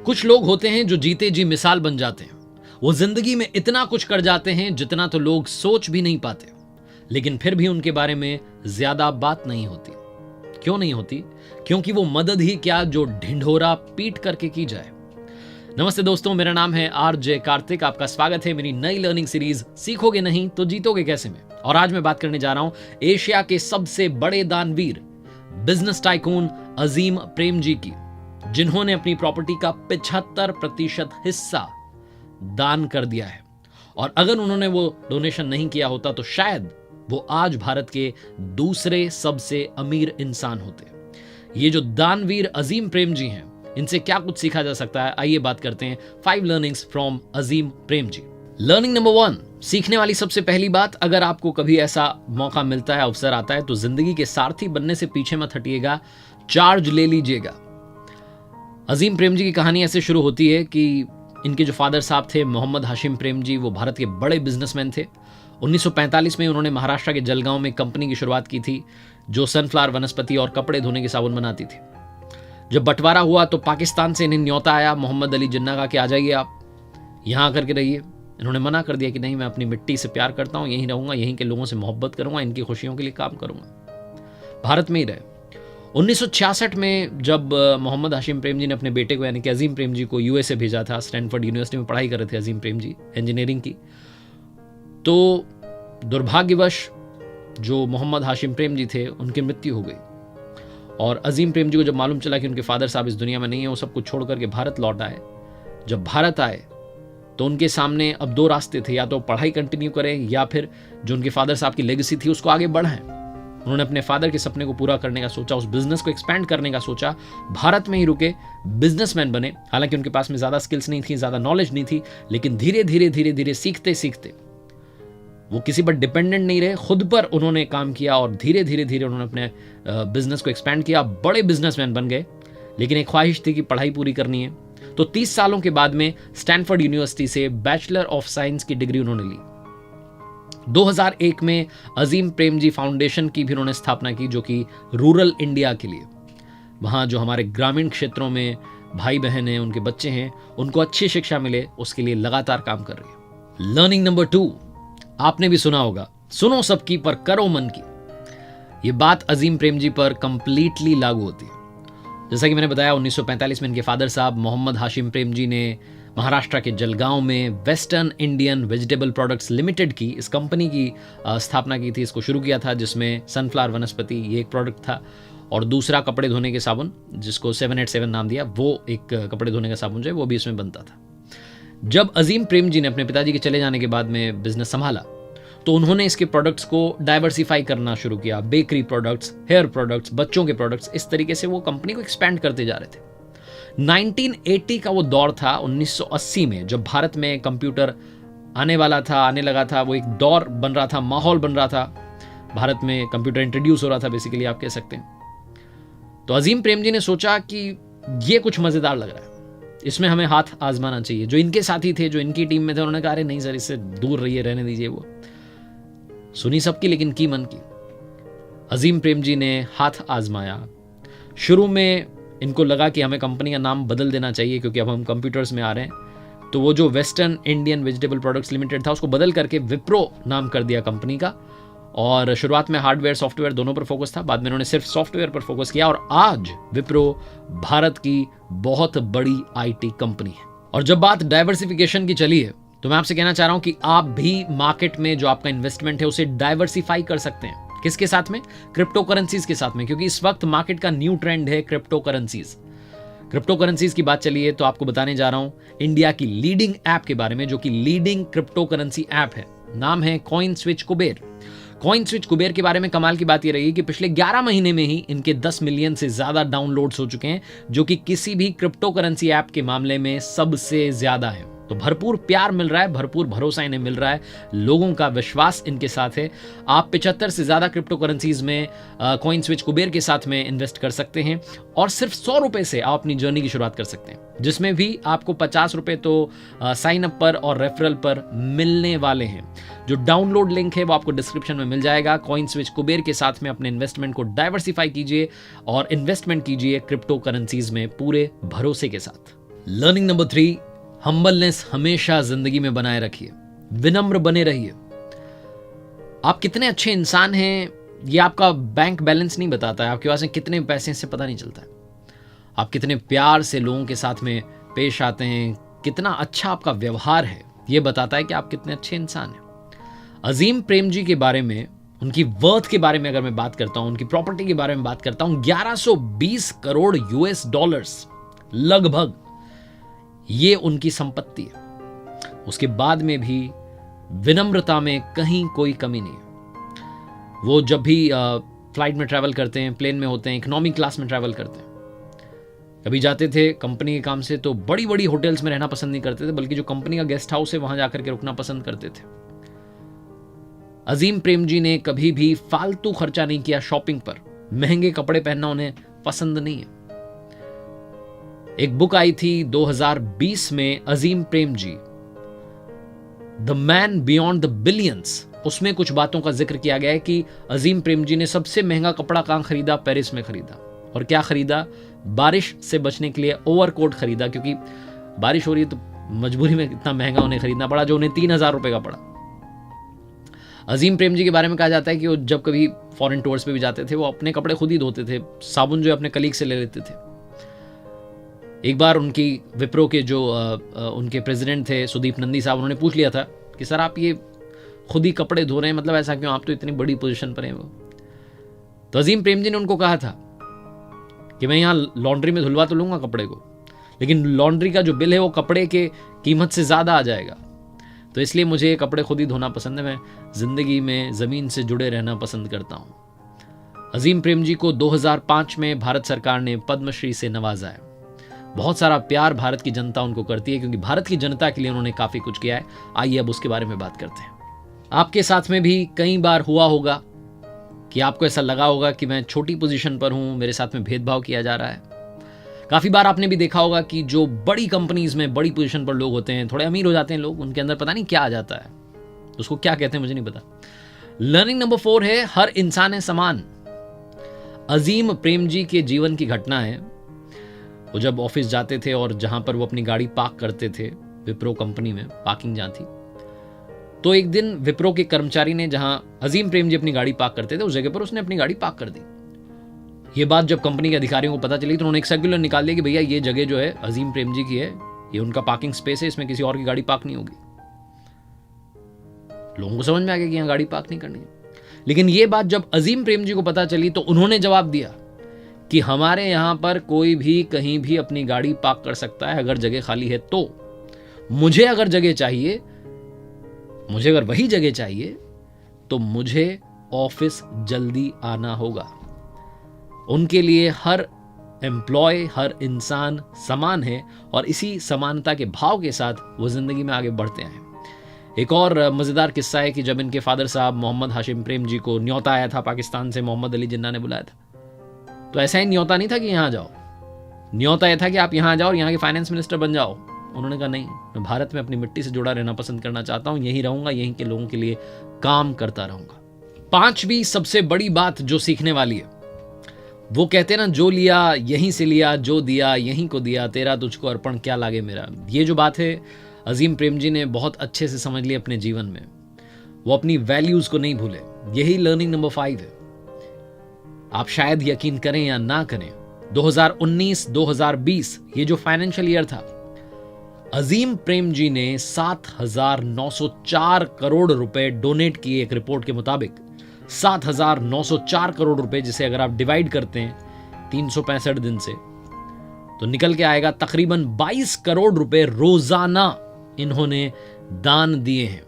कुछ लोग होते हैं जो जीते जी मिसाल बन जाते हैं। वो जिंदगी में इतना कुछ कर जाते हैं जितना तो लोग सोच भी नहीं पाते, लेकिन फिर भी उनके बारे में ज्यादा बात नहीं होती। क्यों नहीं होती? क्योंकि वो मदद ही क्या जो ढिंढोरा पीट करके की जाए। नमस्ते दोस्तों, मेरा नाम है आरजे कार्तिक। आपका स्वागत है मेरी नई लर्निंग सीरीज सीखोगे नहीं तो जीतोगे कैसे में। और आज मैं बात करने जा रहा हूं एशिया के सबसे बड़े दानवीर, बिजनेस टाइकून अजीम प्रेमजी की, जिन्होंने अपनी प्रॉपर्टी का 75% हिस्सा दान कर दिया है। और अगर उन्होंने वो डोनेशन नहीं किया होता तो शायद वो आज भारत के दूसरे सबसे अमीर इंसान होते। ये जो दानवीर अजीम प्रेमजी हैं, इनसे क्या कुछ सीखा जा सकता है, आइए बात करते हैं 5 learnings from Azim Premji. Learning number 1, सीखने वाली सबसे पहली बात, अगर आपको कभी ऐसा मौका मिलता है, अवसर आता है, तो जिंदगी के सारथी बनने से पीछे मत हटिएगा, चार्ज ले लीजिएगा। अजीम प्रेमजी की कहानी ऐसे शुरू होती है कि इनके जो फादर साहब थे मोहम्मद हाशिम प्रेमजी, वो भारत के बड़े बिजनेसमैन थे। 1945 में उन्होंने महाराष्ट्र के जलगांव में कंपनी की शुरुआत की थी जो सनफ्लावर वनस्पति और कपड़े धोने के साबुन बनाती थी। जब बंटवारा हुआ तो पाकिस्तान से इन्हें न्योता आया मोहम्मद अली जिन्ना का कि आ जाइए, आप यहाँ आकर के रहिए। इन्होंने मना कर दिया कि नहीं, मैं अपनी मिट्टी से प्यार करता हूँ, यहीं रहूंगा, यहीं के लोगों से मोहब्बत करूंगा, इनकी खुशियों के लिए काम करूंगा, भारत में ही रहे। 1966 में जब मोहम्मद हाशिम प्रेमजी ने अपने बेटे को यानी कि अजीम प्रेमजी को यूएसए भेजा था, स्टैनफोर्ड यूनिवर्सिटी में पढ़ाई कर रहे थे अजीम प्रेमजी इंजीनियरिंग की, तो दुर्भाग्यवश जो मोहम्मद हाशिम प्रेमजी थे उनकी मृत्यु हो गई। और अजीम प्रेमजी को जब मालूम चला कि उनके फादर साहब इस दुनिया में नहीं है, वो सब कुछ छोड़ करके भारत लौट आए। जब भारत आए तो उनके सामने अब 2 रास्ते थे, या तो पढ़ाई कंटिन्यू करें या फिर जो उनके फादर साहब की लेगेसी थी उसको आगे बढ़ाएं। उन्होंने अपने फादर के सपने को पूरा करने का सोचा, उस बिजनेस को एक्सपैंड करने का सोचा, भारत में ही रुके, बिजनेसमैन बने। हालांकि उनके पास में ज्यादा स्किल्स नहीं थी, ज्यादा नॉलेज नहीं थी, लेकिन धीरे धीरे सीखते सीखते वो किसी पर डिपेंडेंट नहीं रहे, खुद पर उन्होंने काम किया और धीरे धीरे उन्होंने अपने बिजनेस को एक्सपैंड किया, बड़े बिजनेसमैन बन गए। लेकिन एक ख्वाहिश थी कि पढ़ाई पूरी करनी है, तो 30 सालों के बाद में स्टैनफोर्ड यूनिवर्सिटी से बैचलर ऑफ साइंस की डिग्री उन्होंने ली। 2001 में अजीम प्रेमजी फाउंडेशन की भी उन्होंने स्थापना की, जो कि रूरल इंडिया के लिए, वहां जो हमारे ग्रामीण क्षेत्रों में भाई बहन हैं, उनके बच्चे हैं, उनको अच्छी शिक्षा मिले, उसके लिए लगातार काम कर रही है। लर्निंग नंबर 2, आपने भी सुना होगा, सुनो सबकी पर करो मन की। ये बात अजीम प्रेमजी पर कंप्लीटली लागू होती है। जैसा कि मैंने बताया, 1945 में इनके फादर साहब मोहम्मद हाशिम प्रेमजी ने महाराष्ट्र के जलगांव में western Indian vegetable products limited की इस कंपनी की स्थापना की थी, इसको शुरू किया था, जिसमें सनफ्लावर वनस्पति ये एक प्रोडक्ट था, और दूसरा कपड़े धोने के साबुन जिसको 787 नाम दिया, वो एक कपड़े धोने का साबुन जो है वो भी इसमें बनता था। जब अजीम प्रेमजी ने अपने पिताजी के चले जाने के बाद में बिजनेस संभाला तो उन्होंने इसके प्रोडक्ट्स को डाइवर्सिफाई करना शुरू किया, बेकरी प्रोडक्ट्स, हेयर प्रोडक्ट्स, बच्चों के प्रोडक्ट्स, इस तरीके से वो कंपनी को एक्सपैंड करते जा रहे थे। 1980 का वो दौर था, 1980 में जब भारत में कंप्यूटर आने लगा था, वो एक दौर बन रहा था, माहौल बन रहा था, भारत में कंप्यूटर इंट्रोड्यूस हो रहा था, बेसिकली आप कह सकते हैं। तो अजीम प्रेमजी ने सोचा कि ये कुछ मजेदार लग रहा है, इसमें हमें हाथ आजमाना चाहिए। जो इनके साथी थे, जो इनकी टीम में थे, उन्होंने कहा अरे नहीं सर, इससे दूर रहिए, रहने दीजिए। वो सुनी सबकी लेकिन की मन की। अजीम प्रेमजी ने हाथ आजमाया। शुरू में इनको लगा कि हमें कंपनी का नाम बदल देना चाहिए क्योंकि अब हम कंप्यूटर्स में आ रहे हैं, तो वो जो western Indian vegetable products limited था उसको बदल करके विप्रो नाम कर दिया कंपनी का। और शुरुआत में हार्डवेयर सॉफ्टवेयर दोनों पर फोकस था, बाद में उन्होंने सिर्फ सॉफ्टवेयर पर फोकस किया, और आज विप्रो भारत की बहुत बड़ी आईटी कंपनी है। और जब बात डाइवर्सिफिकेशन की चली है तो मैं आपसे कहना चाह रहा हूं कि आप भी मार्केट में जो आपका इन्वेस्टमेंट है उसे डाइवर्सिफाई कर सकते हैं। किसके साथ में? क्रिप्टो करेंसीज के साथ में, क्योंकि इस वक्त मार्केट का न्यू ट्रेंड है क्रिप्टो करेंसीज। क्रिप्टो करेंसीज की बात चली है तो आपको बताने जा रहा हूं इंडिया की लीडिंग ऐप के बारे में, जो कि लीडिंग क्रिप्टो करेंसी ऐप है। नाम है coin switch Kuber. Coin switch Kuber के बारे में कमाल की बात यह रही कि पिछले 11 महीने में ही इनके 10 मिलियन से ज्यादा डाउनलोड्स हो चुके हैं, जो कि किसी भी क्रिप्टो करेंसी ऐप के मामले में सबसे ज्यादा है। तो भरपूर प्यार मिल रहा है, भरपूर भरोसा इन्हें मिल रहा है, लोगों का विश्वास इनके साथ है। आप 75 से ज्यादा क्रिप्टो करेंसीज में कॉइन स्विच कुबेर के साथ में इन्वेस्ट कर सकते हैं, और सिर्फ 100 रुपए से आप अपनी जर्नी की शुरुआत कर सकते हैं, जिसमें भी आपको 50 रुपए तो साइन अप पर और रेफरल पर मिलने वाले हैं। जो डाउनलोड लिंक है वो आपको डिस्क्रिप्शन में मिल जाएगा। कॉइन स्विच कुबेर के साथ में अपने इन्वेस्टमेंट को डाइवर्सिफाई कीजिए और इन्वेस्टमेंट कीजिए क्रिप्टो करेंसीज में पूरे भरोसे के साथ। लर्निंग नंबर 3, हम्बलनेस हमेशा जिंदगी में बनाए रखिए, विनम्र बने रहिए। आप कितने अच्छे इंसान हैं ये आपका बैंक बैलेंस नहीं बताता है, आपके पास में कितने पैसे से पता नहीं चलता है। आप कितने प्यार से लोगों के साथ में पेश आते हैं, कितना अच्छा आपका व्यवहार है, ये बताता है कि आप कितने अच्छे इंसान हैं। अजीम प्रेमजी के बारे में, उनकी वर्थ के बारे में अगर मैं बात करता हूं, उनकी प्रॉपर्टी के बारे में बात करता हूं, 1120 करोड़ यूएस डॉलर्स लगभग, ये उनकी संपत्ति है। उसके बाद में भी विनम्रता में कहीं कोई कमी नहीं है। वो जब भी फ्लाइट में ट्रैवल करते हैं, प्लेन में होते हैं, इकोनॉमी क्लास में ट्रैवल करते हैं, कभी जाते थे कंपनी के काम से तो बड़ी बड़ी होटल्स में रहना पसंद नहीं करते थे, बल्कि जो कंपनी का गेस्ट हाउस है वहां जाकर के रुकना पसंद करते थे। अजीम प्रेमजी ने कभी भी फालतू खर्चा नहीं किया शॉपिंग पर, महंगे कपड़े पहनना उन्हें पसंद नहीं है। एक बुक आई थी 2020 में, Azim Premji the man beyond the billions, उसमें कुछ बातों का जिक्र किया गया है कि अजीम प्रेमजी ने सबसे महंगा कपड़ा कहां खरीदा, पेरिस में खरीदा। और क्या खरीदा? बारिश से बचने के लिए ओवरकोट खरीदा, क्योंकि बारिश हो रही है तो मजबूरी में इतना महंगा उन्हें खरीदना पड़ा, जो उन्हें 3000 रुपए का पड़ा। अजीम प्रेमजी के बारे में कहा जाता है कि वो जब कभी फॉरेन टूर्स पे भी जाते थे, वो अपने कपड़े खुद ही धोते थे, साबुन जो अपने कलीग से ले लेते थे। एक बार उनकी विप्रो के जो उनके प्रेसिडेंट थे सुदीप नंदी साहब, उन्होंने पूछ लिया था कि सर आप ये खुद ही कपड़े धो रहे हैं, मतलब ऐसा क्यों, आप तो इतनी बड़ी पोजीशन पर हैं। वो तो अजीम प्रेमजी ने उनको कहा था कि मैं यहाँ लॉन्ड्री में धुलवा तो लूंगा कपड़े को, लेकिन लॉन्ड्री का जो बिल है वो कपड़े के कीमत से ज्यादा आ जाएगा, तो इसलिए मुझे ये कपड़े खुद ही धोना पसंद है, मैं जिंदगी में जमीन से जुड़े रहना पसंद करता हूं। अजीम प्रेमजी को 2005 में भारत सरकार ने पद्मश्री से नवाजा है। बहुत सारा प्यार भारत की जनता उनको करती है, क्योंकि भारत की जनता के लिए उन्होंने काफी कुछ किया है। आइए अब उसके बारे में बात करते हैं। आपके साथ में भी कई बार हुआ होगा कि आपको ऐसा लगा होगा कि मैं छोटी पोजीशन पर हूं, मेरे साथ में भेदभाव किया जा रहा है। काफी बार आपने भी देखा होगा कि जो बड़ी कंपनीज में बड़ी पोजीशन पर लोग होते हैं, थोड़े अमीर हो जाते हैं लोग, उनके अंदर पता नहीं क्या आ जाता है, उसको क्या कहते हैं मुझे नहीं पता। लर्निंग नंबर 4 है, हर इंसान है समान। अजीम प्रेमजी के जीवन की घटना है। वो जब ऑफिस जाते थे और जहां पर वो अपनी गाड़ी पार्क करते थे, विप्रो कंपनी में पार्किंग जहां थी, तो एक दिन विप्रो के कर्मचारी ने, जहां अजीम प्रेमजी अपनी गाड़ी पार्क करते थे, उस जगह पर उसने अपनी गाड़ी पार्क कर दी। ये बात जब कंपनी के अधिकारियों को पता चली तो उन्होंने एक सर्कुलर निकाल दिया कि भैया ये जगह जो है अजीम प्रेमजी की है, ये उनका पार्किंग स्पेस है, इसमें किसी और की गाड़ी पार्क नहीं होगी। लोगों को समझ में आ गया कि यहाँ गाड़ी पार्क नहीं करनी है। लेकिन ये बात जब अजीम प्रेमजी को पता चली तो उन्होंने जवाब दिया कि हमारे यहां पर कोई भी कहीं भी अपनी गाड़ी पार्क कर सकता है अगर जगह खाली है तो। मुझे अगर जगह चाहिए, मुझे अगर वही जगह चाहिए तो मुझे ऑफिस जल्दी आना होगा। उनके लिए हर एम्प्लॉय, हर इंसान समान है और इसी समानता के भाव के साथ वो जिंदगी में आगे बढ़ते हैं। एक और मजेदार किस्सा है कि जब इनके फादर साहब मोहम्मद हाशिम प्रेमजी को न्योता आया था पाकिस्तान से, मोहम्मद अली जिन्ना ने बुलाया था, तो ऐसा ही न्योता नहीं था कि यहां जाओ, न्योता यह था कि आप यहां जाओ और यहां के फाइनेंस मिनिस्टर बन जाओ। उन्होंने कहा नहीं, मैं भारत में अपनी मिट्टी से जुड़ा रहना पसंद करना चाहता हूं, यहीं रहूंगा, यहीं के लोगों के लिए काम करता रहूंगा। 5वीं सबसे बड़ी बात जो सीखने वाली है, वो कहते हैं ना, जो लिया यहीं से लिया, जो दिया यहीं को दिया, तेरा तुझको अर्पण क्या लागे मेरा। ये जो बात है अजीम प्रेमजी ने बहुत अच्छे से समझ ली अपने जीवन में। वो अपनी वैल्यूज को नहीं भूले। यही लर्निंग नंबर 5 है। आप शायद यकीन करें या ना करें, 2019-2020 ये जो फाइनेंशियल ईयर था, अजीम प्रेमजी ने 7,904 करोड़ रुपए डोनेट किए। एक रिपोर्ट के मुताबिक 7,904 करोड़ रुपए, जिसे अगर आप डिवाइड करते हैं 365 दिन से, तो निकल के आएगा तकरीबन 22 करोड़ रुपए रोजाना इन्होंने दान दिए हैं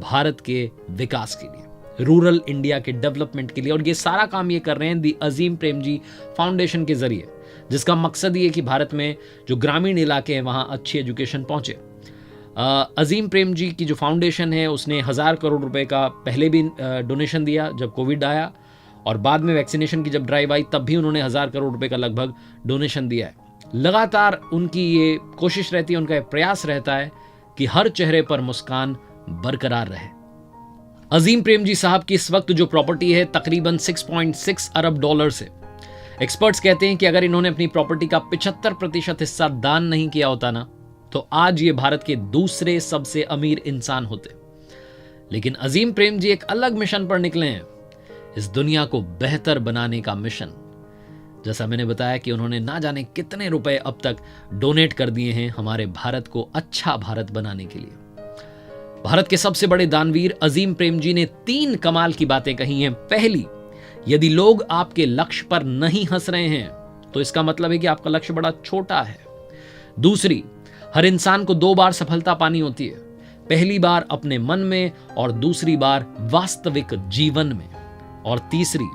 भारत के विकास के लिए, रूरल इंडिया के डेवलपमेंट के लिए। और ये सारा काम ये कर रहे हैं दी अजीम प्रेमजी फाउंडेशन के जरिए, जिसका मकसद ये कि भारत में जो ग्रामीण इलाके हैं वहां अच्छी एजुकेशन पहुंचे। अजीम प्रेमजी की जो फाउंडेशन है उसने 1000 करोड़ रुपए का पहले भी डोनेशन दिया जब कोविड आया, और बाद में वैक्सीनेशन की जब ड्राइव आई तब भी उन्होंने 1000 करोड़ रुपए का लगभग डोनेशन दिया है। लगातार उनकी ये कोशिश रहती है, उनका ये प्रयास रहता है कि हर चेहरे पर मुस्कान बरकरार रहे। अजीम प्रेमजी साहब की इस वक्त जो प्रॉपर्टी है तकरीबन 6.6 अरब डॉलर से। एक्सपर्ट्स कहते हैं कि अगर इन्होंने अपनी प्रॉपर्टी का 75% हिस्सा दान नहीं किया होता ना, तो आज ये भारत के दूसरे सबसे अमीर इंसान होते। लेकिन अजीम प्रेम जी एक अलग मिशन पर निकले हैं, इस दुनिया को बेहतर बनाने का मिशन। जैसा मैंने बताया कि उन्होंने ना जाने कितने रुपए अब तक डोनेट कर दिए हैं हमारे भारत को अच्छा भारत बनाने के लिए। भारत के सबसे बड़े दानवीर अजीम प्रेम जी ने 3 कमाल की बातें कही हैं। पहली, यदि लोग आपके लक्ष्य पर नहीं हंस रहे हैं तो इसका मतलब है कि आपका लक्ष्य बड़ा छोटा है। दूसरी, हर इंसान को 2 बार सफलता पानी होती है, पहली बार अपने मन में और दूसरी बार वास्तविक जीवन में। और तीसरी,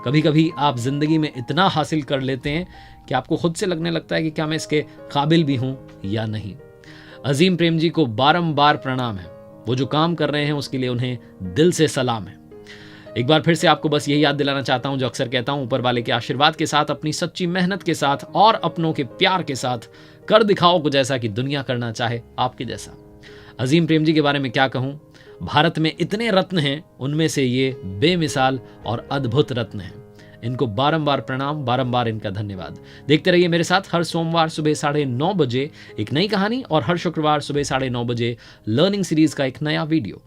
कभी कभी आप जिंदगी में इतना हासिल कर लेते हैं कि आपको खुद से लगने लगता है कि क्या मैं इसके काबिल भी हूं या नहीं। अजीम प्रेम जी को बारंबार प्रणाम है, वो जो काम कर रहे हैं उसके लिए उन्हें दिल से सलाम है। एक बार फिर से आपको बस यही याद दिलाना चाहता हूं जो अक्सर कहता हूं, ऊपर वाले के आशीर्वाद के साथ, अपनी सच्ची मेहनत के साथ और अपनों के प्यार के साथ कर दिखाओ कुछ ऐसा कि दुनिया करना चाहे आपके जैसा। अजीम प्रेम जी के बारे में क्या कहूं, भारत में इतने रत्न हैं, उनमें से ये बेमिसाल और अद्भुत रत्न हैं। इनको बारंबार प्रणाम, बारंबार इनका धन्यवाद। देखते रहिए मेरे साथ हर सोमवार सुबह 9:30 बजे एक नई कहानी और हर शुक्रवार सुबह 9:30 बजे लर्निंग सीरीज का एक नया वीडियो।